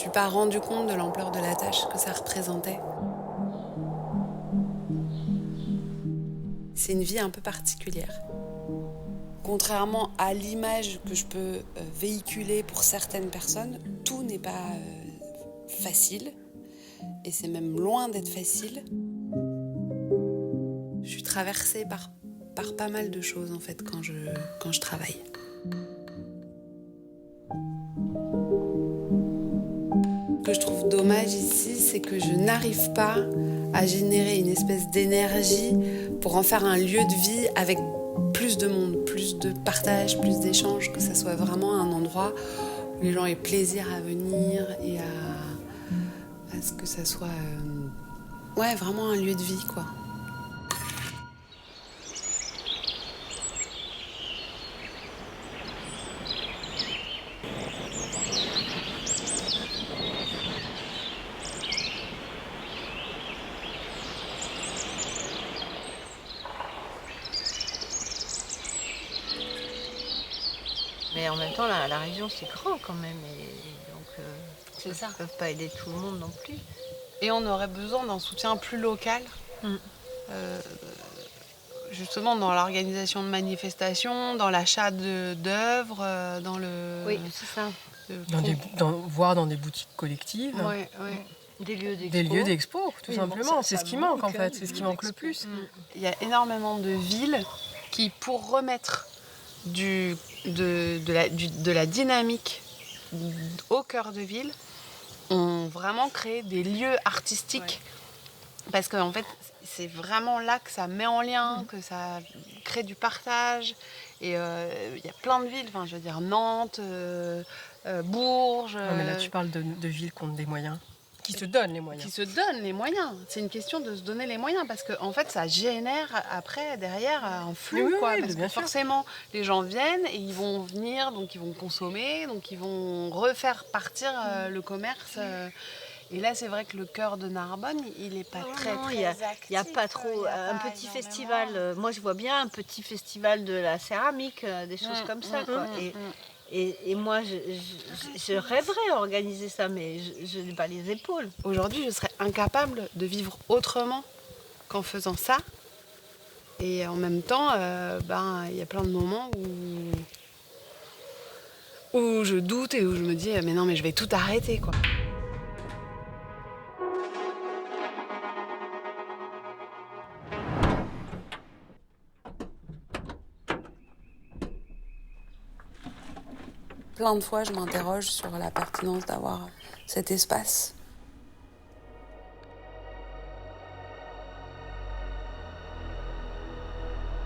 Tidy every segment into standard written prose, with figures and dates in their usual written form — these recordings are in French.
suis pas rendu compte de l'ampleur de la tâche que ça représentait. C'est une vie un peu particulière. Contrairement à l'image que je peux véhiculer pour certaines personnes, tout n'est pas facile. Et c'est même loin d'être facile. Je suis traversée par pas mal de choses en fait quand je travaille. Ce que je trouve dommage ici, c'est que je n'arrive pas à générer une espèce d'énergie pour en faire un lieu de vie avec plus de monde, plus de partage, plus d'échanges, que ça soit vraiment un endroit où les gens aient plaisir à venir et à ce que ça soit vraiment un lieu de vie, quoi. Mais en même temps, la région, c'est grand quand même. Et donc, C'est ça. Ils ne peuvent pas aider tout le monde non plus. Et on aurait besoin d'un soutien plus local, justement dans l'organisation de manifestations, dans l'achat d'œuvres, dans le... Oui, c'est ça. Voire dans des boutiques collectives. Ouais. Des lieux d'expo. Des lieux d'expo, tout Oui, simplement. bon, c'est ce qui manque en fait, c'est ce qui manque le plus. Il y a énormément de villes qui, pour remettre de la dynamique au cœur de ville, ont vraiment créé des lieux artistiques. Ouais. Parce qu'en fait, c'est vraiment là que ça met en lien, que ça crée du partage. Et il y a plein de villes, je veux dire Nantes, Bourges. Non, mais là, tu parles de villes qui ont des moyens. Qui se donnent les moyens. Qui se donnent les moyens. C'est une question de se donner les moyens parce que en fait, ça génère après, derrière, un flux. Oui, parce que forcément, les gens viennent et ils vont venir, donc ils vont consommer, donc ils vont refaire partir le commerce. Et là, c'est vrai que le cœur de Narbonne, il n'est pas très actif. Il n'y a pas trop. Un petit festival, moi je vois bien un petit festival de la céramique, des choses comme ça, quoi. Et moi, je rêverais organiser ça, mais je n'ai pas les épaules. Aujourd'hui, je serais incapable de vivre autrement qu'en faisant ça. Et en même temps, y a plein de moments où je doute et où je me dis mais non, mais je vais tout arrêter, quoi. Plein de fois, je m'interroge sur la pertinence d'avoir cet espace.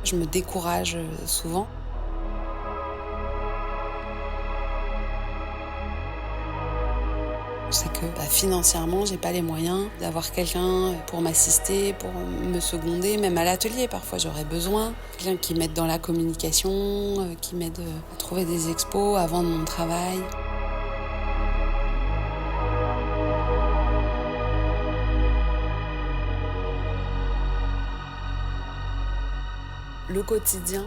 Je me décourage souvent. C'est que financièrement, j'ai pas les moyens d'avoir quelqu'un pour m'assister, pour me seconder, même à l'atelier. Parfois, j'aurais besoin. Quelqu'un qui m'aide dans la communication, qui m'aide à trouver des expos, à vendre mon travail. Le quotidien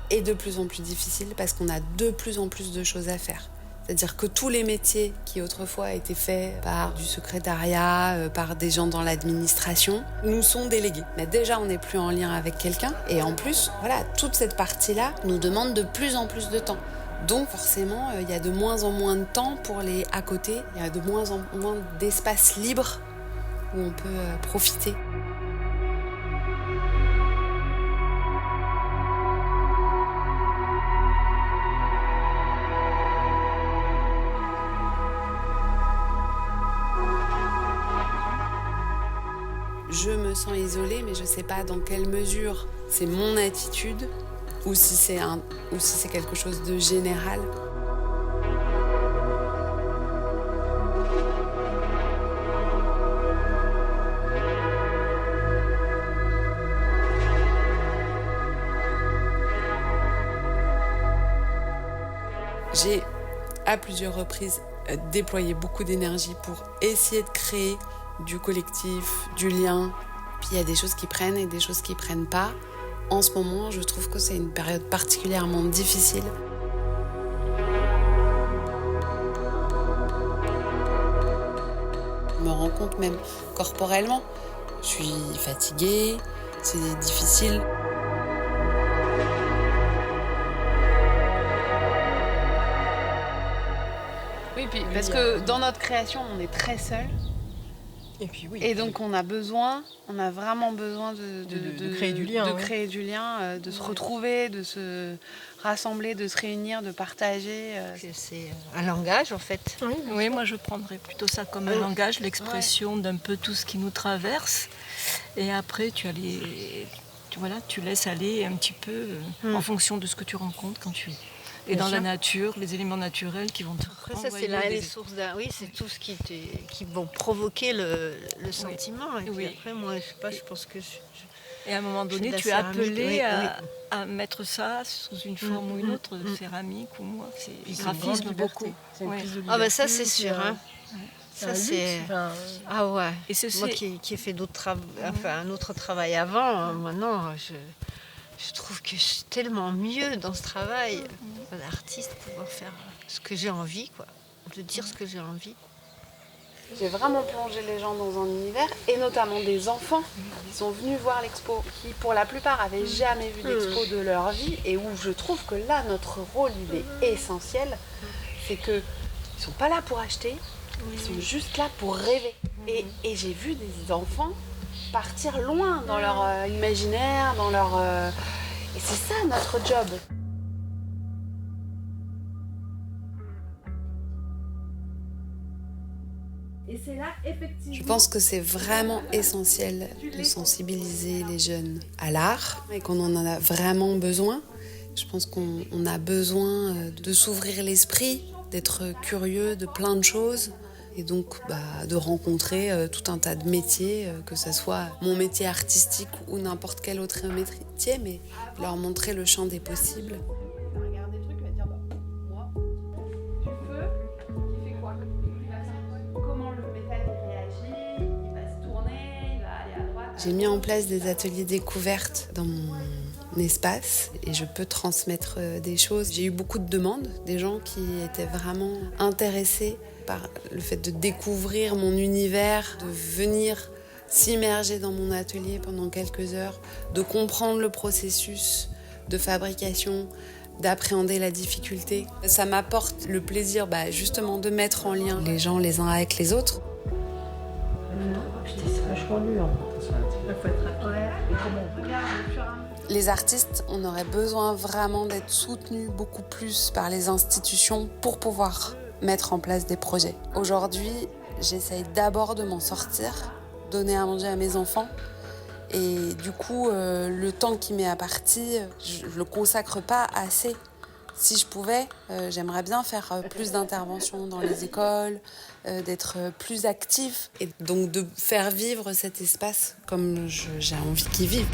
est de plus en plus difficile parce qu'on a de plus en plus de choses à faire. C'est-à-dire que tous les métiers qui autrefois étaient faits par du secrétariat, par des gens dans l'administration, nous sont délégués. Mais déjà, on n'est plus en lien avec quelqu'un. Et en plus, toute cette partie-là nous demande de plus en plus de temps. Donc forcément, il y a de moins en moins de temps pour les à côté. Il y a de moins en moins d'espace libre où on peut profiter. Je me sens isolée, mais je ne sais pas dans quelle mesure c'est mon attitude ou si c'est quelque chose de général. J'ai, à plusieurs reprises, déployé beaucoup d'énergie pour essayer de créer du collectif, du lien. Puis il y a des choses qui prennent et des choses qui prennent pas. En ce moment, je trouve que c'est une période particulièrement difficile. Je me rends compte même corporellement. Je suis fatiguée, c'est difficile. Oui, puis parce que dans notre création, on est très seul. Et puis oui. Et donc on a vraiment besoin de créer du lien. Créer du lien, de se retrouver, de se rassembler, de se réunir, de partager. C'est un langage en fait. Oui, moi je prendrais plutôt ça comme un langage, l'expression d'un peu tout ce qui nous traverse. Et après tu laisses aller un petit peu en fonction de ce que tu rencontres quand tu es. Et dans la nature, les éléments naturels qui vont te Après, ça, c'est là les sources d'un. Oui, c'est tout ce qui vont provoquer le sentiment. Et puis après, moi, je sais pas, je pense que. Et à un moment donné, tu es appelé à mettre ça sous une forme ou une autre, céramique ou moi. C'est graphisme beaucoup. Ah, ben ça, c'est sûr. Hein. Ça, c'est. Ah ouais. Et moi qui ai fait un autre travail avant, maintenant, je trouve que je suis tellement mieux dans ce travail d'artiste, pouvoir faire ce que j'ai envie, quoi, de dire ce que j'ai envie. J'ai vraiment plongé les gens dans un univers, et notamment des enfants qui sont venus voir l'expo, qui pour la plupart avaient jamais vu d'expo de leur vie, et où je trouve que là, notre rôle, il est essentiel. C'est qu'ils ne sont pas là pour acheter, ils sont juste là pour rêver. Et j'ai vu des enfants partir loin dans leur imaginaire, dans leur... Et c'est ça notre job. Et c'est là, effectivement... Je pense que c'est vraiment essentiel de sensibiliser les jeunes à l'art et qu'on en a vraiment besoin. Je pense qu'on a besoin de s'ouvrir l'esprit, d'être curieux de plein de choses. Et donc de rencontrer tout un tas de métiers, que ce soit mon métier artistique ou n'importe quel autre métier, mais leur montrer le champ des possibles. Il va regarder le truc, il va dire moi, du feu, il fait quoi? Comment le métal réagit? Il va se tourner, il va aller à droite. J'ai mis en place des ateliers découvertes dans mon espace et je peux transmettre des choses. J'ai eu beaucoup de demandes, des gens qui étaient vraiment intéressés par le fait de découvrir mon univers, de venir s'immerger dans mon atelier pendant quelques heures, de comprendre le processus de fabrication, d'appréhender la difficulté. Ça m'apporte le plaisir justement de mettre en lien les gens les uns avec les autres. C'est vachement dur. Les artistes, on aurait besoin vraiment d'être soutenus beaucoup plus par les institutions pour pouvoir mettre en place des projets. Aujourd'hui, j'essaye d'abord de m'en sortir, donner à manger à mes enfants. Et du coup, le temps qui m'est imparti, je ne le consacre pas assez. Si je pouvais, j'aimerais bien faire plus d'interventions dans les écoles, d'être plus active et donc de faire vivre cet espace comme j'ai envie qu'il vive.